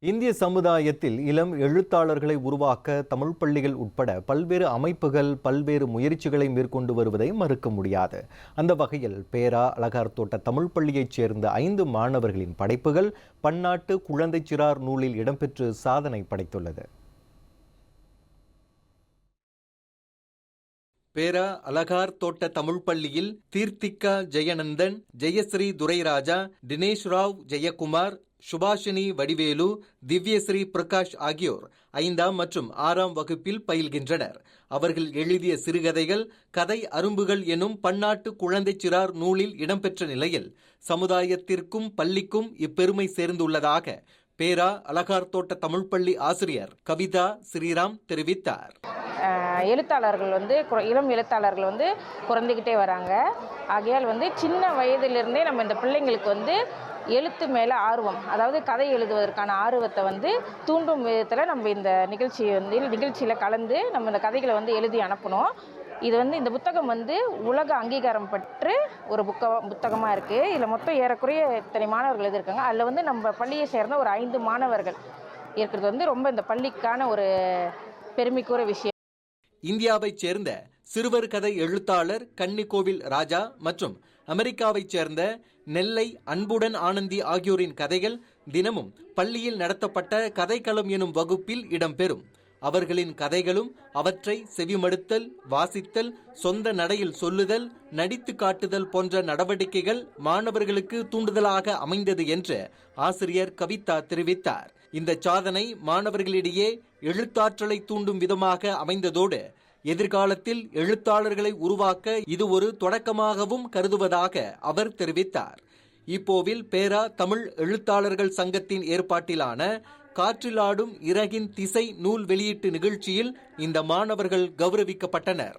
இந்திய சமுதாயத்தில் இளம் எழுத்தாளர்களை உருவாக்க தமிழ் பள்ளிகள் உட்பட பல்வேறு அமைப்புகள் பல்வேறு முயற்சிகளை மேற்கொண்டு வருவதை மறுக்க முடியாது. அந்த வகையில் பேரா அலகார் தோட்ட தமிழ் பள்ளியைச் சேர்ந்த 5 மாணவர்களின் படைப்புகள் பன்னாட்டு குழந்தை சிறார் நூலில் இடம்பெற்று சாதனை படைத்துள்ளது. பேரா அலகார் தோட்ட தமிழ் பள்ளியில் தீர்த்திகா ஜெயநந்தன், ஜெயஸ்ரீ துரைராஜா, தினேஷ் ராவ் ஜெயக்குமார், சுபாஷினி வடிவேலு, திவ்யஸ்ரீ பிரகாஷ் ஆகியோர் 5ஆம் மற்றும் 6ஆம் வகுப்பில் பயில்கின்றனர். அவர்கள் எழுதிய சிறுகதைகள் கதை அரும்புகள் எனும் பன்னாட்டு குழந்தை சிறார் நூலில் இடம்பெற்ற நிலையில் சமுதாயத்திற்கும் பள்ளிக்கும் இப்பெருமை சேர்ந்துள்ளதாக பேரா அலகார் தோட்ட தமிழ் பள்ளி ஆசிரியர் கவிதா ஸ்ரீராம் தெரிவித்தார். எழுத்தாளர்கள் இளம் எழுத்தாளர்கள் குறைந்துக்கிட்டே வராங்க. ஆகையால் சின்ன வயதிலிருந்தே நம்ம இந்த பிள்ளைங்களுக்கு எழுத்து மேலே ஆர்வம், அதாவது கதை எழுதுவதற்கான ஆர்வத்தை தூண்டும் விதத்தில் நம்ம இந்த நிகழ்ச்சியில் கலந்து நம்ம இந்த கதைகளை எழுதி அனுப்பணும். இது இந்த புத்தகம் உலக அங்கீகாரம் பெற்று ஒரு புத்தகமாக இருக்குது. இதில் மொத்தம் ஏறக்குறைய இத்தனை மாணவர்கள் எழுதியிருக்காங்க. அதில் நம்ம பள்ளியை சேர்ந்த ஒரு 5 மாணவர்கள் இருக்கிறது ரொம்ப இந்த பள்ளிக்கான ஒரு பெருமைக்குற விஷயம். இந்தியாவைச் சேர்ந்த சிறுவர் கதை எழுத்தாளர் கன்னிகோவில் ராஜா மற்றும் அமெரிக்காவைச் சேர்ந்த நெல்லை அன்புடன் ஆனந்தி ஆகியோரின் கதைகள் தினமும் பள்ளியில் நடத்தப்பட்ட கதைக்களம் எனும் வகுப்பில் இடம்பெறும். அவர்களின் கதைகளும் அவற்றை செவிமடுத்தல், வாசித்தல், சொந்த நடையில் சொல்லுதல், நடித்து காட்டுதல் போன்ற நடவடிக்கைகள் மாணவர்களுக்கு தூண்டுதலாக அமைந்தது என்று ஆசிரியர் கவிதா தெரிவித்தார். இந்த சாதனை மாணவர்களிடையே எழுத்தாற்றலை தூண்டும் விதமாக அமைந்ததோடு எதிர்காலத்தில் எழுத்தாளர்களை உருவாக்க இது ஒரு தொடக்கமாகவும் கருதுவதாக அவர் தெரிவித்தார். இப்போவில் பேரா தமிழ் எழுத்தாளர்கள் சங்கத்தின் ஏற்பாட்டிலான காற்றிலாடும் இறகின் திசை நூல் வெளியீட்டு நிகழ்ச்சியில் இந்த மாணவர்கள் கௌரவிக்கப்பட்டனர்.